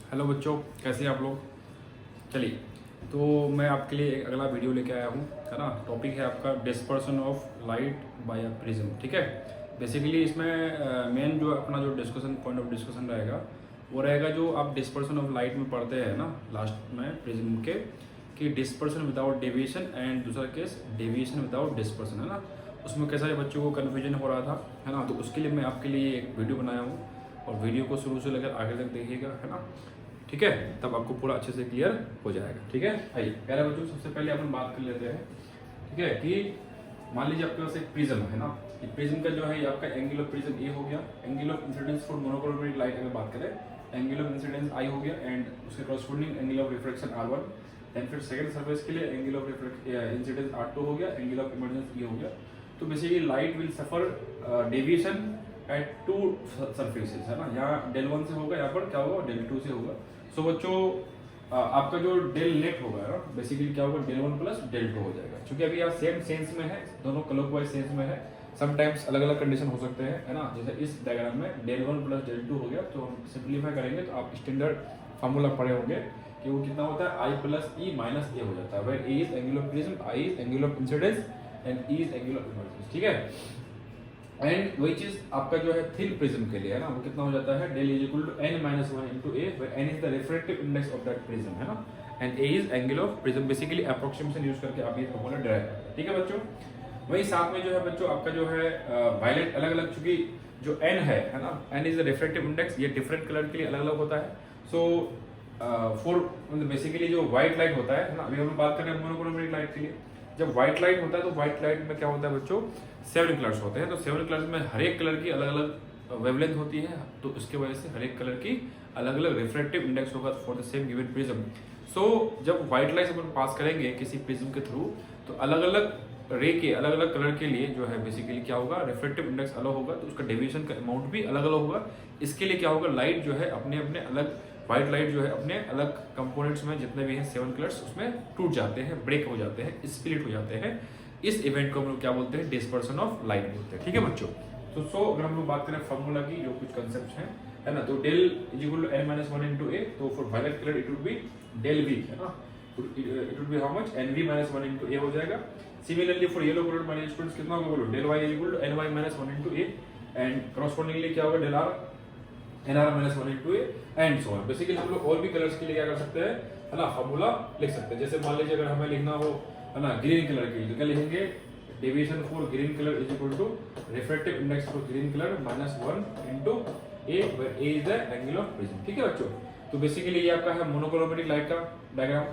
Hello बच्चों, कैसे हैं आप लोग। चलिए, तो मैं आपके लिए एक अगला वीडियो लेके आया हूँ, है ना। टॉपिक है आपका dispersion of light by a prism. ठीक है। बेसिकली इसमें मेन जो अपना जो डिस्कशन पॉइंट ऑफ डिस्कशन रहेगा वो रहेगा जो आप डिस्पर्सन ऑफ लाइट में पढ़ते हैं ना लास्ट में प्रिज्म के, कि डिस्पर्सन विदाउट डेविएशन एंड दूसरा केस डेविएशन विदाउट डिस्पर्सन, है ना। उसमें कैसा बच्चों को कन्फ्यूजन हो रहा था, है ना। तो उसके लिए मैं आपके लिए एक वीडियो बनाया हूँ और वीडियो को शुरू से लेकर आगे तक देखिएगा, है ना। ठीक है, तब आपको पूरा अच्छे से क्लियर हो जाएगा। ठीक है, आइए प्यारे बच्चों, सबसे पहले अपन बात कर लेते हैं। ठीक है, कि मान लीजिए आपके पास एक प्रिज्म है ना। ये प्रिज्म का जो है ये आपका एंगल ऑफ प्रिज्म ए हो गया, angle of incidence for monochromatic light अगर बात करें, एंगल ऑफ इंसिडेंस आई हो गया एंड उसके corresponding angle of reflection R1। Then फिर सेकंड सर्फेस के लिए एंगल ऑफ इंसिडेंस R2 हो गया, एंगल ऑफ इमर्जेंस E हो गया। तो basically light will suffer deviation at two surfaces, है ना। यहाँ डेल 1 से होगा, यहाँ पर क्या होगा डेल 2 से होगा। सो बच्चों आपका जो डेल नेट होगा ना, बेसिकली क्या होगा डेल 1 प्लस डेल 2 हो जाएगा। क्योंकि अभी यहाँ सेम सेंस में है, दोनों क्लॉकवाइज सेंस में है। समटाइम्स अलग अलग कंडीशन हो सकते हैं, है ना। जैसे इस डायग्राम में डेल 1 प्लस डेल 2 हो गया, तो हम सिंप्लीफाई करेंगे तो आप स्टैंडर्ड फार्मूला पढ़े होंगे कि वो कितना होता है I plus E minus A हो जाता है। Where A is angle of prism, I is angle of incidence and E is angle of emergence. ठीक है। एंड वही चीज आपका जो है थिन प्रिज्म के लिए, है ना, वो कितना हो जाता है del is equal to n minus 1 into A, where n is the refractive index of that prism, है ना, and a is angle of prism. Basically approximation use करके आप ये फॉर्मूला डिराइव करते हैं। ठीक है बच्चों। वही साथ में जो है बच्चों आपका जो है वायलेट अलग अलग, चूंकि जो n है ना, n is the refractive index, ये डिफरेंट कलर के लिए अलग अलग होता है। सो फॉर बेसिकली जो व्हाइट लाइट होता है ना, अभी हम बात कर रहे हैं मोनोक्रोमेटिक लाइट के लिए। जब व्हाइट लाइट होता है तो व्हाइट लाइट में क्या होता है बच्चों, 7 कलर्स होते हैं। तो 7 कलर्स में हर एक कलर की अलग अलग वेवलेंथ होती है, तो उसके वजह से हर एक कलर की अलग अलग रिफ्रैक्टिव इंडेक्स होगा for the same given prism. So जब व्हाइट लाइट अपन पास करेंगे किसी प्रिज्म के थ्रू, तो अलग अलग रे के अलग अलग कलर के लिए जो है बेसिकली क्या होगा, रिफ्रैक्टिव इंडेक्स अलग होगा, तो उसका डेविएशन का अमाउंट भी अलग अलग होगा। इसके लिए क्या होगा, लाइट जो है अपने अपने अलग, व्हाइट लाइट जो है अपने अलग कंपोनेंट्स में जितने भी हैं 7 कलर्स, उसमें टूट जाते हैं, ब्रेक हो जाते हैं, स्प्लिट हो जाते हैं। इस इवेंट को हम लोग क्या बोलते हैं, डिस्पर्सन ऑफ लाइट बोलते हैं। ठीक है बच्चों। तो अगर हम लोग बात करें फार्मूला की, जो कुछ कंसेप्ट हैं, है ना, तो del is equal to n minus 1 into A. तो for violet colour it would be del V, है ना, it would be how much nv minus 1 into A हो जाएगा। Similarly for yellow colour my students कितना होगा बोलो, del y is equal to ny minus 1 into A, and correspondingly क्या होगा del r nr minus 1 into A and so on. Basically हम लोग और भी कलर्स के लिए क्या कर सकते हैं, है ना, फार्मूला लिख सकते हैं। जैसे मान लीजिए अगर हमें लिखना हो, है ना, ग्रीन कलर के लिए, तो क्या लिखेंगे, deviation for green colour is equal to refractive index for green colour minus 1 into A, where A is the angle of prism. ठीक है बच्चों। तो बेसिकली ये आपका है मोनोक्रोमेटिक लाइट का डायग्राम।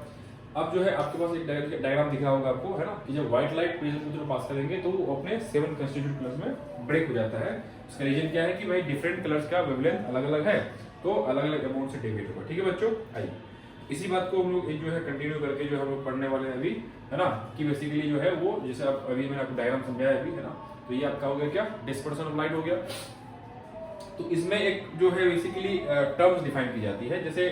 अब जो है आपके पास एक डायग्राम दिख रहा होगा आपको, है ना, कि जब व्हाइट लाइट प्रिज्म को जो पास करेंगे तो वो अपने 7 कंस्टिट्यूट कलर्स में ब्रेक हो जाता है। इसका रीजन क्या है कि भाई डिफरेंट कलर्स का वेवलेंथ अलग अलग है, तो अलग अलग अमाउंट से डेविएट होगा। ठीक है बच्चों। आइए इसी बात को हम लोग जो है कंटिन्यू करके जो हम लोग पढ़ने वाले हैं अभी, है ना, कि बेसिकली जो है वो जैसे आप अभी मैंने आपको डायग्राम समझाया अभी, है ना। तो ये आपका हो गया क्या, डिस्पर्सन ऑफ लाइट हो गया। तो इसमें एक जो है बेसिकली टर्म्स डिफाइन की जाती है, जैसे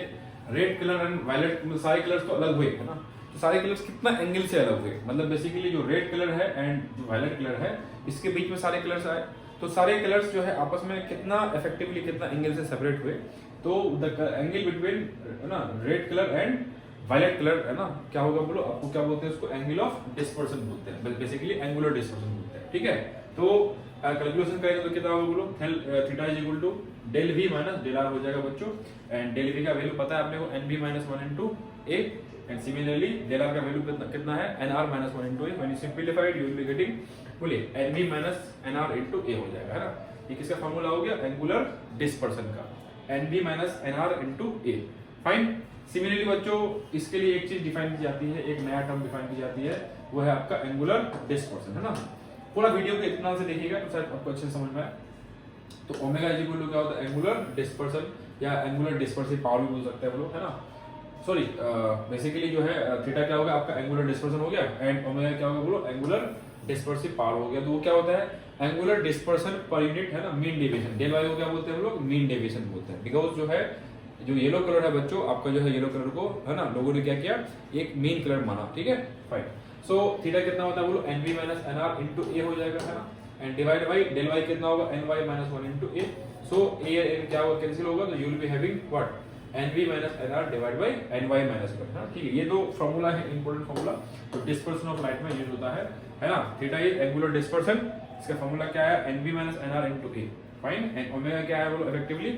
रेड कलर एंड वायलेट, सारे कलर्स तो अलग हुए, है ना। तो सारे कलर्स कितना एंगल से अलग हुए, मतलब बेसिकली जो रेड कलर है एंड जो वायलेट कलर है, इसके बीच में सारे कलर्स आए, तो सारे कलर्स जो है आपस में कितना इफेक्टिवली कितना एंगल से सेपरेट हुए। तो द एंगल बिटवीन, है ना, red colour and violet colour, है ना, क्या होगा बोलो, आपको क्या बोलते हैं, उसको एंगल ऑफ डिस्पर्सन बोलते हैं, बेसिकली एंगुलर डिस्पर्सन बोलते हैं। ठीक है। तो कैलकुलेशन करेंगे तो कितना होगा बोलो, theta is equal to del V minus del R हो जाएगा बच्चों। एंड डेल वी का वैल्यू पता है आपने को, N B minus 1 into A, and similarly del R का वैल्यू कितना है, N R minus 1 into A. When you simplified you will be getting, बोलिए, N B minus N R into A हो जाएगा, है ना। ये किसका फॉर्मूला हो गया, एंगुलर डिस्पर्सन का, N B minus N R into A. Fine. Similarly बच्चों इसके लिए एक चीज डिफाइन की जाती है, एक नया टर्म डिफाइन की जाती है, वो है आपका एंगुलर डिस्पर्सन, है ना। पूरा वीडियो को इतना से देखिएगा तो शायद आपको अच्छे से समझ में आए। तो ओमेगा इज इक्वल टू क्या होता है, एंगुलर डिस्पर्सन या एंगुलर डिस्पर्सिव पावर भी बोल सकते हैं हम लोग, है ना। सॉरी, बेसिकली जो है थीटा क्या होगा आपका, एंगुलर डिस्पर्सन हो गया, एंड ओमेगा क्या होगा बोलो, एंगुलर डिस्पर्सिव पावर हो गया। तो वो क्या होता है, एंगुलर डिस्पर्सन पर यूनिट, है ना, मीन डेविएशन। डेल वाई को क्या बोलते हैं हम लोग, मीन डेविएशन बोलते हैं। बिकॉज जो है जो येलो कलर है बच्चों आपका, जो है येलो कलर को, है ना, लोगों ने क्या किया, एक मीन कलर माना। ठीक है, फाइन। सो थीटा कितना होता है बोलो, N B minus N R into A हो जाएगा, है ना, and divide by del Y कितना होगा, N Y minus 1 into A. So A क्या होगा, कैंसिल होगा, तो you will be having what, NV minus NR divide by NY minus 1, है ठीक है। ये दो फॉर्मूला है, इंपॉर्टेंट फॉर्मूला तो डिस्पर्सन ऑफ लाइट में यूज होता है ना। थीटा इज एंगुलर डिस्पर्सन, इसका फॉर्मूला क्या है NV minus NR into A, fine. And omega क्या है बोलो effectively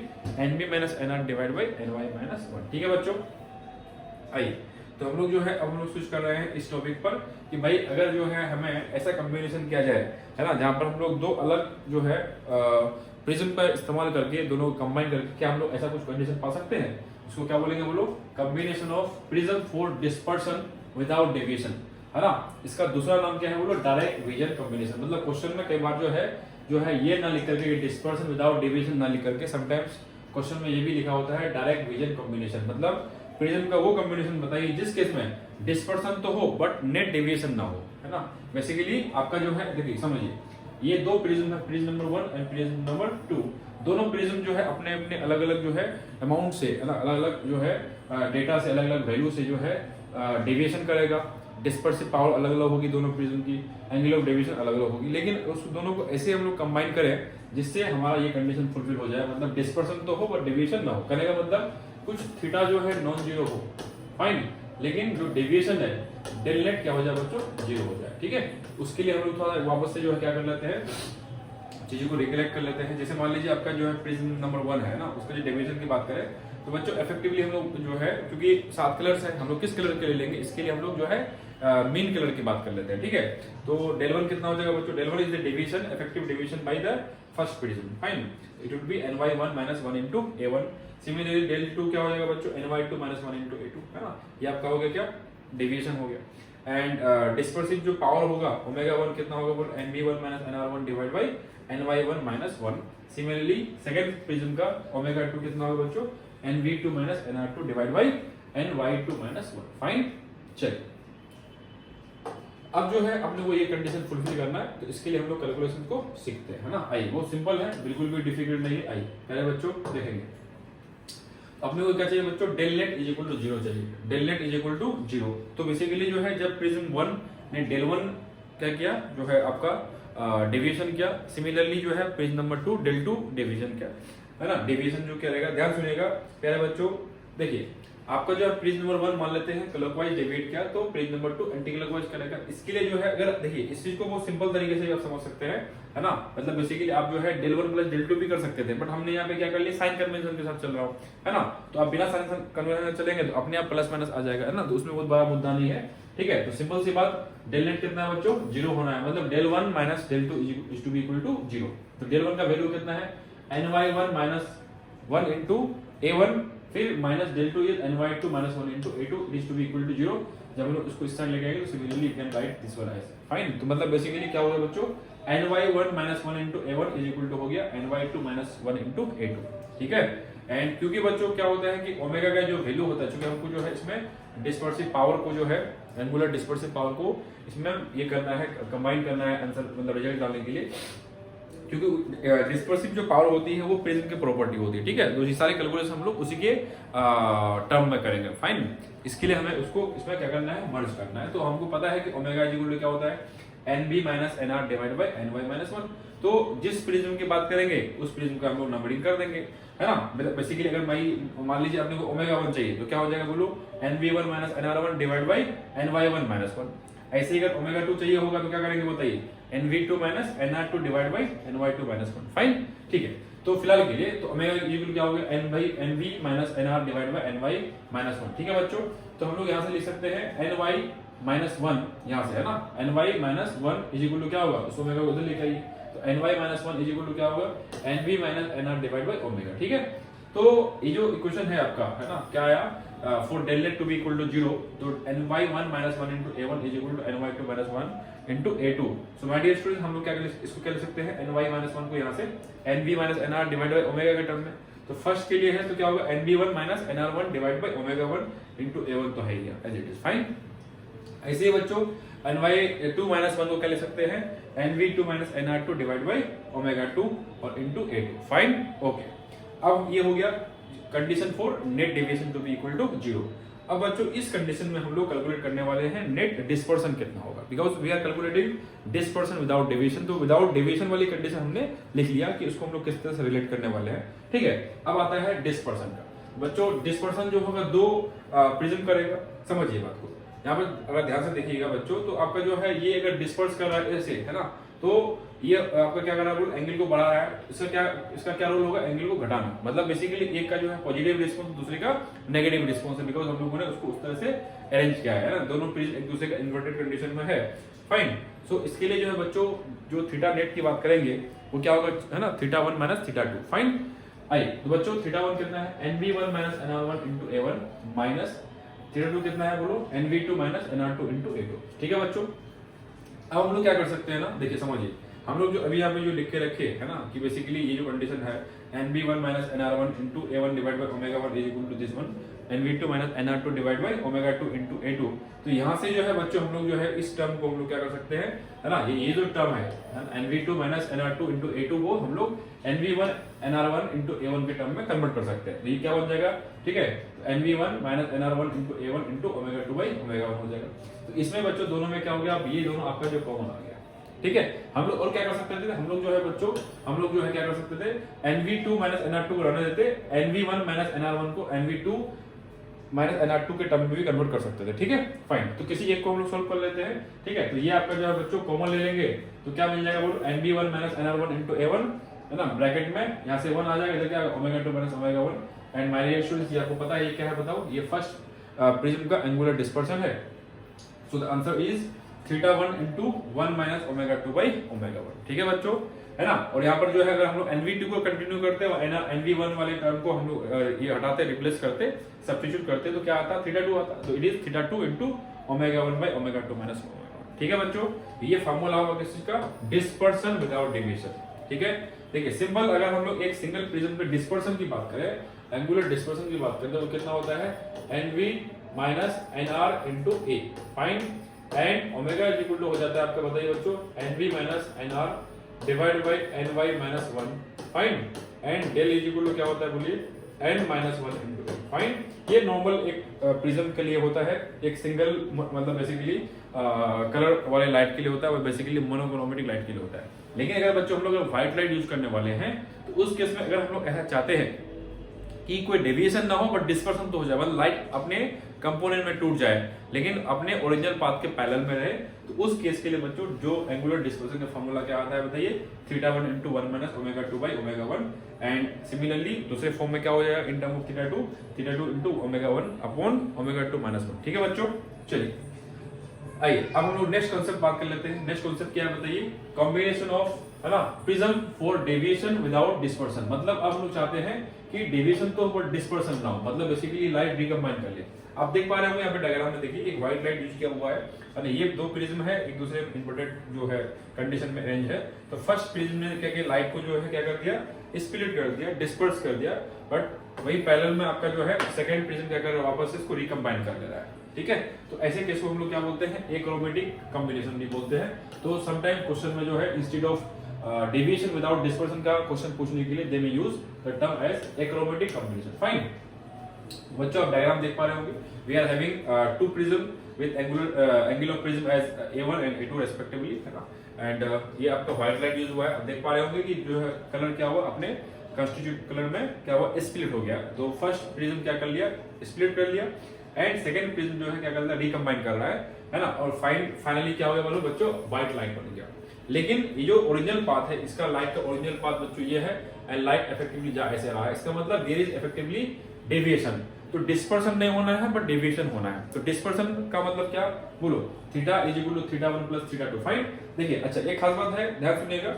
NV minus NR divide by NY minus 1, ठीक है बच्चों। आइए तो हम लोग जो है अब हम लोग स्विच कर रहे हैं इस टॉपिक पर कि भाई अगर जो है हमें ऐसा कॉम्बिनेशन किया जाए, है ना, जहां पर हम लोग दो अलग जो है प्रिज्म का इस्तेमाल करके दोनों कंबाइन करके क्या हम लोग ऐसा कुछ कंडीशन पा सकते हैं। उसको क्या बोलेंगे बोलो, combination of prism for dispersion without deviation, है ना। इसका दूसरा नाम क्या है बोलो, डायरेक्ट विजन कॉम्बिनेशन। मतलब क्वेश्चन में कई बार जो है ये ना लिख करके डिस्पर्सन विदाउट डेविएशन ना लिख करके समटाइम्स क्वेश्चन में ये भी लिखा होता है डायरेक्ट विजन कॉम्बिनेशन। मतलब प्रिज्म का वो कॉम्बिनेशन बताइए जिस केस में डिस्पर्सन तो हो बट नेट डेविएशन ना हो, है ना। बेसिकली आपका जो है देखिए समझिए, ये दो प्रिज्म है, prism number 1 and prism number 2। दोनों प्रिज्म जो है अपने अपने अलग अलग जो है अमाउंट से, अलग अलग जो है डेटा से, अलग अलग वैल्यू से जो है डेविएशन करेगा। डिस्पर्सिव पावर अलग अलग होगी दोनों प्रिज्म की, एंगल ऑफ डेविएशन अलग अलग होगी, लेकिन उस दोनों को ऐसे हम लोग कंबाइन करें जिससे हमारा ये कंडीशन फुलफिल हो जाए। मतलब डिस्पर्सन तो हो बट डेविएशन ना हो। करने का मतलब कुछ थीटा जो है नॉन जीरो हो, फाइन, लेकिन जो डेविएशन है डेल नेट क्या हो जाए बच्चों, जीरो हो जाए, ठीक है। उसके लिए हम लोग थोड़ा वापस से जो है क्या कर लेते हैं, चीजों को रिकलेक्ट कर लेते हैं। जैसे मान लीजिए आपका जो है प्रिज्म नंबर 1 है ना, उसका जो डेविएशन की बात करें तो बच्चों इफेक्टिवली हम लोग जो है, क्योंकि 7 कलर्स हैं, हम लोग किस कलर के लिए लेंगे, इसके लिए हम लोग जो है मीन कलर की बात कर लेते हैं, ठीक है। तो डेल 1 कितना हो जाएगा बच्चों, del 1 is the deviation, effective deviation by the first prism, fine. It would be NY1 minus 1 into A1। Similarly del 2 क्या हो जाएगा बच्चों, NY2 माइनस 1 इनटू A2, है ना। ये आपका हो गया क्या, डेविएशन हो गया। एंड डिस्पर्सिव जो पावर होगा ओमेगा 1 कितना होगा बोल, NV1 minus NR1 divide by NY1 minus 1। Similarly second prism का ओमेगा 2 कितना होगा बच्चों, NV2 minus NR2 divide by NY2 minus 1, fine. चलिए अब जो है अपने को ये कंडीशन फुलफिल करना है, तो इसके लिए हम लोग कैलकुलेशन को सीखते हैं, है ना। आइए बहुत सिंपल है, बिल्कुल भी डिफिकल्ट नहीं है। आइए पहले बच्चों देखेंगे अपने को क्या चाहिए बच्चों, del net is equal to 0 चाहिए। Del net is equal to 0, तो बेसिकली जो है जब प्रिज्म 1 ने डेल 1 क्या किया, जो है आपका डेविएशन किया। सिमिलरली जो है प्रिज्म नंबर 2 डेल 2 डेविएशन किया, है ना। डेविएशन जो क्या रहेगा, ध्यान सुनिएगा प्यारे बच्चों। देखिए आपका जो प्रिज्म नंबर 1 मान लेते हैं क्लॉकवाइज डेविएट किया, तो प्रिज्म नंबर 2 एंटी क्लॉकवाइज करेगा। इसके लिए जो है अगर देखिए इस चीज को बहुत सिंपल तरीके से आप समझ सकते हैं, है ना। मतलब बेसिकली आप जो है डेल 1 प्लस डेल 2 भी कर सकते थे, बट हमने यहाँ पे क्या कर लिया, साइन कन्वेंशन के साथ चल रहा हूँ, है ना। तो आप बिना साइन कन्वेंशन चलेंगे तो अपने आप प्लस माइनस आ जाएगा, है ना। तो उसमें बहुत बड़ा मुद्दा नहीं है, ठीक है। तो सिंपल सी बात, डेल नेट कितना है बच्चों, 0 होना है। मतलब del 1 minus del 2 is to be equal to 0। तो डेल 1 का वैल्यू कितना है, NY1 माइनस 1 इंटू A1, फिर minus del 2 is NY2 minus 1 into A2 is to be equal to 0। जब हम लोग इसको इस साइड लेके आएंगे तो similarly you can write this one as, fine. तो मतलब बेसिकली क्या होगा बच्चों, NY1 minus 1 into A1 is equal to हो गया NY2 माइनस 1 इंटू A2, ठीक है। एंड क्योंकि बच्चों क्या होता है कि ओमेगा का जो वैल्यू होता है, क्योंकि हमको जो है इसमें डिस्पर्सिव पावर को जो है एंगुलर डिस्पर्सिव पावर को इसमें ये करना है, कंबाइन करना है आंसर मतलब रिजल्ट डालने के लिए, क्योंकि डिस्पर्सिव जो पावर होती है वो प्रिज्म की प्रॉपर्टी होती है, ठीक है। तो ये सारे कैलकुलेशन हम लोग उसी के टर्म में करेंगे, फाइन। इसके लिए हमें उसको इसमें क्या करना है, मर्ज करना है। तो हमको पता है कि ओमेगा इक्वल क्या होता है, NB minus NR divide by NY minus 1। तो जिस प्रिज्म की बात करेंगे उस प्रिज्म का हम लोग नंबरिंग कर देंगे, है ना। बेसिकली अगर मान लीजिए अपने को ओमेगा 1 चाहिए तो क्या हो जाएगा बोलो, NB1 minus NR1 divide by NY1 minus 1। ऐसे ही अगर ओमेगा 2 चाहिए होगा तो क्या करेंगे बताइए, NV2 minus NR2 divide by NY2 minus 1, fine, ठीक है। तो फिलहाल के लिए तो ओमेगा इक्वल क्या हो गया, NV minus NR divide by NY minus 1, ठीक है बच्चों। तो हम लोग यहाँ से लिख सकते हैं NY माइनस 1 यहाँ से, है ना। NY minus 1 is equal to क्या होगा, उस ओमेगा को उधर लेके आइए, तो NY minus 1 is equal to क्या होगा, NV minus NR divide by omega, ठीक है। तो ये जो इक्वेशन है आपका, है ना, क्या आया, for del net to be equal to 0, तो NY1 minus 1 into A1 is equal to NY2 minus 1 into A2। So my dear student, हम लोग क्या इसको क्या लिख सकते हैं, NY माइनस 1 को यहाँ से NV minus NR divide by omega के टर्म में। तो फर्स्ट के लिए है तो क्या होगा, NB1 minus NR1 divide by omega 1 into A1 तो है ही एज इट इज, फाइन। ऐसे ही बच्चों NY2 माइनस 1 को क्या लिख सकते हैं, NV2 minus NR2 divide by omega 2 और इंटू A2, फाइन, ओके। अब ये हो गया condition for net deviation to be equal to 0। अब बच्चों इस कंडीशन में हम लोग कैलकुलेट करने वाले हैं नेट डिस्पर्सन कितना होगा, because we are calculating dispersion without deviation. तो विदाउट डेविएशन वाली कंडीशन हमने लिख लिया कि उसको हम लोग किस तरह से रिलेट करने वाले हैं, ठीक है। अब आता है डिस्पर्सन का। बच्चों डिस्पर्सन जो होगा दो प्रिज्म करेगा, समझिए बात को। यहाँ पर अगर ध्यान से देखिएगा बच्चों, तो आपका जो है ये अगर डिस्पर्स कर रहा है ऐसे, है ना, तो ये आपका क्या कर रहा है, एंगल को बढ़ा रहा है। इसका क्या रोल होगा, एंगल को घटाना। मतलब बेसिकली एक का जो है पॉजिटिव रिस्पॉन्स, दूसरे का नेगेटिव रिस्पॉन्स है, बिकॉज हम लोगों ने उसको उस तरह से अरेंज किया है ना, दोनों प्रिज्म एक दूसरे का इन्वर्टेड कंडीशन में है। फाइन। सो इसके लिए जो है बच्चों, जो थीटा नेट की बात करेंगे वो क्या होगा, है ना, θ1 माइनस θ2। फाइन। आइए, तो बच्चों θ1 कितना है, nv1 minus nr1 into a1 minus θ2 कितना है बोलो, nv2 minus nr2 into a2। ठीक है बच्चों। अब हम लोग क्या कर सकते हैं ना, देखिए समझिए, हम लोग जो अभी यहाँ पे जो लिख के रखे है ना, कि बेसिकली ये जो कंडीशन है nv1 minus nr1 into a1 divide by omega 1 is equal to this one, nv2 minus nr2 divide by omega 2 into a2। तो यहाँ से जो है बच्चों हम लोग जो है इस टर्म को हम लोग क्या कर सकते हैं, है ना, ये जो टर्म है nv2 minus nr2 into a2 को हम लोग nv1 nr1 इंटू a1 के टर्म में कन्वर्ट कर सकते हैं। तो ये क्या बन जाएगा, ठीक है, nv1 minus nr1 into a1 into omega 2 by omega 1 हो जाएगा। तो इसमें बच्चों दोनों में क्या हो गया, अब ये दोनों आपका जो कॉमन आ गया। ठीक है, हम लोग और क्या कर सकते थे, हम लोग जो है बच्चों, हम लोग जो है क्या कर सकते थे, nv2 माइनस nr2 को रहने देते, nv1 माइनस nr1 को nv2 माइनस nr2 के टर्म में भी कन्वर्ट कर सकते थे। ठीक है, फाइन। तो किसी एक को हम लोग सॉल्व कर लेते हैं। ठीक है, तो ये आपका जो है बच्चों कॉमन ले लेंगे, तो क्या मिल जाएगा बोलो, nv1 minus nr1 into a1, है ना, ब्रैकेट में यहाँ से 1 आ जाएगा, इधर क्या omega 2 minus omega 1। And my dear students, ये आपको पता है ये क्या है, बताओ, ये फर्स्ट प्रिज्म का एंगुलर डिस्पर्सन है। So the answer is θ1 into 1 minus omega 2 by omega 1। ठीक है बच्चों, है ना। और यहाँ पर जो है अगर हम लोग nv2 को कंटिन्यू करते हैं, nv1 वाले टर्म को हम लोग ये हटाते, रिप्लेस करते, सब्स्टिट्यूट करते, तो क्या आता, θ2 आता। तो it is θ2 into omega 1 by omega 2 minus omega 1। ठीक है बच्चों, ये फार्मूला होगा किस चीज का, डिस्पर्सन विदाउट डेविएशन। ठीक है, देखिए सिंपल, अगर हम लोग एक सिंगल प्रिज्म पे डिस्पर्सन की बात करें, एंगुलर डिस्पर्सन की बात करें, तो कितना होता है, nv minus nr into a। Fine. And omega is equal to हो जाता है आपका, बताइए बच्चों, nv minus nr divide by ny minus 1। Fine. And del is equal to क्या होता है बोलिए, n माइनस 1 इंटू। फाइन। ये नॉर्मल एक प्रिज्म के लिए होता है, एक सिंगल मतलब बेसिकली कलर वाले लाइट के लिए होता है, और बेसिकली मोनोक्रोमेटिक लाइट के लिए होता है। लेकिन अगर बच्चों हम लोग व्हाइट लाइट यूज करने वाले हैं, तो उस केस में अगर हम लोग ऐसा चाहते हैं कि कोई डेविएशन ना हो बट डिस्पर्सन तो हो जाए, मतलब लाइट अपने कंपोनेंट में टूट जाए लेकिन अपने ओरिजिनल पाथ के पैरेलल में रहे, तो उस केस के लिए बच्चों जो एंगुलर डिस्पर्सन का फॉर्मूला क्या आता है बताइए, θ1 into 1 minus omega 2 by omega 1। And similarly दूसरे फॉर्म में क्या हो जाएगा, in term of θ2 into omega 1 upon omega 2 minus 1। ठीक है बच्चों, चलिए आइए अब हम लोग नेक्स्ट कॉन्सेप्ट बात कर लेते हैं। नेक्स्ट कॉन्सेप्ट क्या है बताइए, कॉम्बिनेशन ऑफ, है ना, prism for deviation without dispersion. मतलब अब हम लोग चाहते हैं कि डेविएशन तो हो डिस्पर्सन ना हो, मतलब बेसिकली लाइट रिकम्बाइन कर ले। आप देख पा रहे होंगे यहाँ पे डायग्राम में, देखिए एक व्हाइट लाइट यूज किया हुआ है, और ये दो प्रिज्म है, एक दूसरे इन्वर्टेड जो है कंडीशन में अरेंज है। तो फर्स्ट प्रिज्म ने क्या किया, लाइट को जो है क्या कर दिया, स्प्लिट कर दिया, डिस्पर्स कर दिया, बट वही पैरेलल में आपका जो है सेकंड प्रिज्म क्या कर रहा है, वापस इसको रिकम्बाइन कर ले रहा है। ठीक है, तो ऐसे केस को हम लोग क्या बोलते हैं, एक्रोमेटिक कॉम्बिनेशन भी बोलते हैं। तो समटाइम क्वेश्चन में जो है instead of deviation without dispersion का क्वेश्चन पूछने के लिए they may use the term as achromatic combination. Fine बच्चों, आप डायग्राम देख पा रहे होंगे, we are having two prism with angle of prism as a1 and a2 respectively, है ना। एंड ये आपका व्हाइट लाइट यूज हुआ है। आप देख पा रहे होंगे कि जो है कलर क्या हुआ, अपने कंस्टिट्यूट कलर में क्या हुआ, स्प्लिट हो गया। तो फर्स्ट प्रिज्म क्या कर लिया, स्प्लिट कर लिया, एंड सेकंड प्रिज्म जो है क्या कर रहा है, रिकम्बाइन कर रहा है ना। और फाइनली क्या हो गया बोलो बच्चों, व्हाइट लाइट बन गया। लेकिन ये जो ओरिजिनल पाथ है, इसका लाइट का ओरिजिनल पाथ बच्चों ये है, एंड लाइट इफेक्टिवली जा ऐसे रहा है। इसका मतलब देयर इज इफेक्टिवली डेविएशन। तो डिस्पर्सन नहीं होना है बट डेविएशन होना है। तो डिस्पर्सन का मतलब क्या बोलो, theta is equal to θ1 plus θ2। Fine. देखिए अच्छा, एक खास बात है, ध्यान सुनिएगा।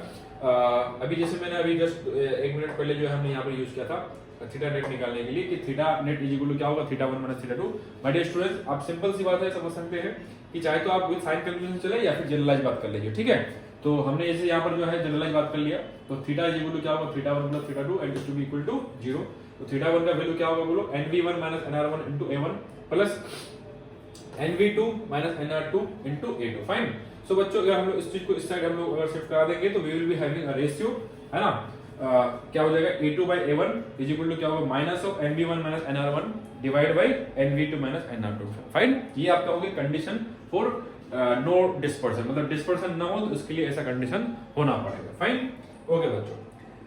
अभी जैसे मैंने अभी जस्ट 1 मिनट पहले जो है हमने यहाँ पर यूज किया था थीटा नेट निकालने के लिए, कि theta net is equal to क्या होगा, θ1 माइनस θ2। माय डियर स्टूडेंट्स, आप सिंपल सी बात है समझ सकते हैं कि चाहे तो आप विद साइन कन्वेंशन चले या फिर जनरलाइज बात कर लीजिए। ठीक है, तो हमने जैसे यहाँ पर जो है जनरलाइज बात कर लिया, तो थीटा इज इक्वल टू क्या होगा, θ1 plus θ2 and to be equal to 0। तो θ1 का वैल्यू क्या होगा बोलो, nv1 minus nr1 into a1 plus nv2 minus nr2 into a2। Fine. So बच्चों, अगर हम लोग इस चीज को इस साइड हम लोग अगर शिफ्ट करा देंगे तो we will be having a ratio, है ना। क्या हो जाएगा, a2 by a1 is equal to क्या होगा, minus of nv1 minus nr1 divide by nv2 minus nr2। Fine. ये आपका होगी कंडीशन फॉर नो डिस्पर्सन, मतलब डिस्पर्सन ना हो तो इसके लिए ऐसा कंडीशन होना पड़ेगा। फाइन। ओके बच्चों,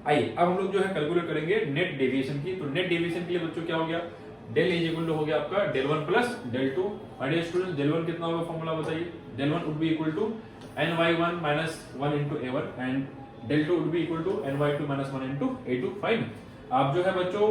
आइए अब हम लोग जो है कैलकुलेट करेंगे नेट डेविएशन की। तो नेट डेविएशन के लिए बच्चों क्या हो गया, डेल इज इक्वल टू हो गया आपका del 1 plus del 2। Dear student del 1 कितना होगा फॉर्मूला बताइए, del 1 would be equal to ny1 minus 1 into a1 and del 2 would be equal to ny2 minus 1 into a2। Fine. आप जो है बच्चों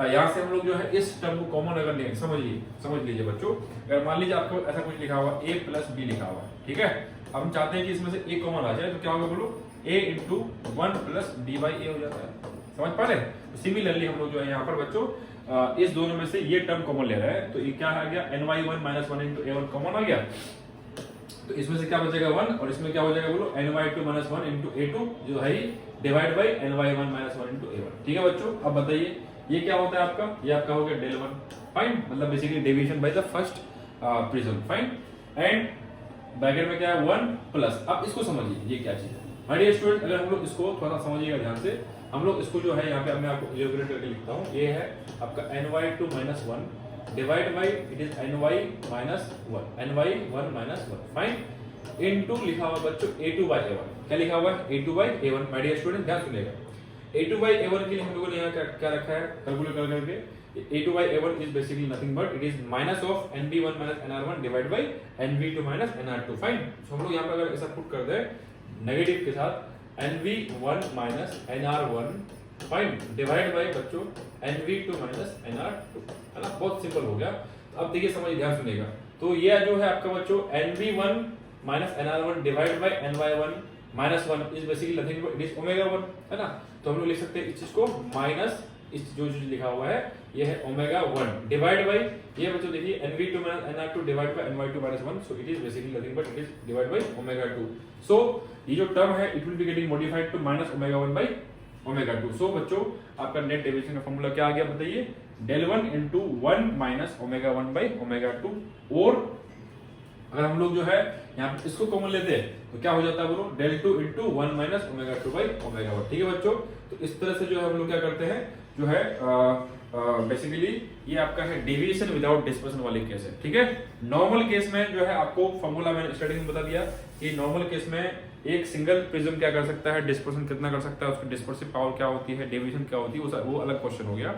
यहाँ से हम लोग जो है इस टर्म को कॉमन अगर लेंगे, समझ लीजिए बच्चों, अगर मान लीजिए आपको ऐसा कुछ लिखा हुआ a प्लस बी लिखा हुआ है, ठीक है, अब हम चाहते हैं कि इसमें से a कॉमन आ जाए, तो क्या होगा बोलो, a into 1 plus D by A हो जाता है। समझ पा रहे हैं? तो सिमिलरली हम लोग जो है यहाँ पर बच्चों इस दोनों में से ये टर्म कॉमन ले रहा है, तो ये क्या आ गया, ny1 minus 1 into a1 common आ गया, तो इसमें से क्या बचेगा 1 और इसमें क्या हो जाएगा बोलो ny2 माइनस 1 इंटू a2 जो है divide by ny1 minus 1 into a1। ठीक है बच्चों, अब बताइए ये क्या होता है आपका, ये आपका हो गया डेल 1। फाइन, मतलब basically deviation by the first prism. Fine, and bracket में क्या है 1 प्लस, अब इसको समझिए ये क्या चीज है। माय डियर स्टूडेंट, अगर हम लोग इसको थोड़ा समझिएगा ध्यान से, हम लोग इसको जो है यहाँ पे मैं आपको इलेबोरेट करके लिखता हूँ, ये है आपका ny2 minus 1 divide by it is ny minus 1 ny1 minus 1। Fine, into लिखा हुआ बच्चों a2 बाई a1। क्या लिखा हुआ है, a2 by a1। My dear student ध्यान सुनिएगा, a2 बाई a1 के लिए हम लोगों ने यहाँ क्या रखा है, कैलकुलेट कर करके, a2 by a1 is basically nothing but it is minus of nb1 minus nr1 divided by nb2 minus nr2। Fine, तो हम लोग यहाँ पे अगर ऐसा पुट कर दे नेगेटिव के साथ nb1 minus nr1 fine divide by बच्चों nb2 minus nr2, है ना, बहुत सिंपल हो गया। तो अब देखिए समझिए, ध्यान सुनिएगा, तो ये जो है आपका बच्चों nb1 minus nr1 divide by ny1 minus 1 is basically nothing but it is omega 1, है ना, तो हम लोग लिख सकते हैं इस चीज को माइनस इस जो लिखा हुआ है ये है ओमेगा 1 डिवाइड बाय ये बच्चों देखिए nv2 minus nr2 divide by ny2 minus 1, so it is basically nothing but it is divide by omega 2। So ये जो टर्म है it will be getting modified to minus omega 1 by omega 2। So बच्चों आपका net deviation का formula क्या आ गया बताइए, del 1 into 1 minus omega 1 by omega 2, और अगर हम लोग जो है यहाँ पे इसको कॉमन लेते हैं तो क्या हो जाता है बोलो, del 2 into 1 minus omega 2 by omega 1। ठीक है बच्चों, तो इस तरह से जो है हम लोग क्या करते हैं, जो है बेसिकली ये आपका है डेविएशन विदाउट डिस्पर्सन वाले केस है। ठीक है, नॉर्मल केस में जो है आपको फॉर्मूला मैंने स्टार्टिंग में बता दिया कि नॉर्मल केस में एक सिंगल प्रिज्म क्या कर सकता है, डिस्पर्सन कितना कर सकता है, उसकी डिस्पर्सिव पावर क्या होती है, डेविएशन क्या होती है, वो अलग क्वेश्चन हो गया।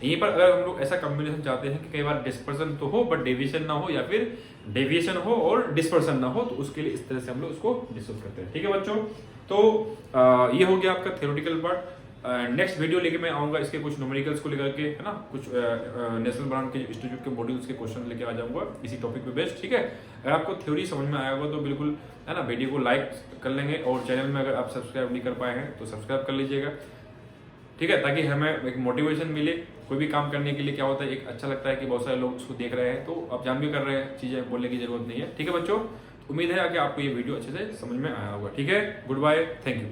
यहीं पर अगर हम लोग ऐसा कॉम्बिनेशन चाहते हैं कि कई बार डिस्पर्सन तो हो बट डेविएशन ना हो, या फिर डेविएशन हो और डिस्पर्सन ना हो, तो उसके लिए इस तरह से हम लोग उसको डिस्कस करते हैं। ठीक है बच्चों, तो ये हो गया आपका थ्योरेटिकल पार्ट। नेक्स्ट वीडियो लेके मैं आऊंगा इसके कुछ न्यूमेरिकल्स को लेकर के, है ना, कुछ नेशनल ब्रांड के इंस्टीट्यूट के मॉड्यूल्स के क्वेश्चन लेके आ जाऊंगा इसी टॉपिक पे बेस्ड। ठीक है, अगर आपको थ्योरी समझ में आया होगा तो बिल्कुल, है ना, वीडियो को लाइक कर लेंगे, और चैनल में अगर आप सब्सक्राइब नहीं कर पाए हैं तो सब्सक्राइब कर लीजिएगा। ठीक है, ताकि हमें एक मोटिवेशन मिले कोई भी काम करने के लिए। क्या होता है, एक अच्छा लगता है कि बहुत सारे लोग उसको देख रहे हैं, तो आप जान भी कर रहे हैं, चीजें बोलने की जरूरत नहीं है। ठीक है बच्चों, उम्मीद है कि आपको ये वीडियो अच्छे से समझ में आया होगा। ठीक है, गुड बाय, थैंक यू।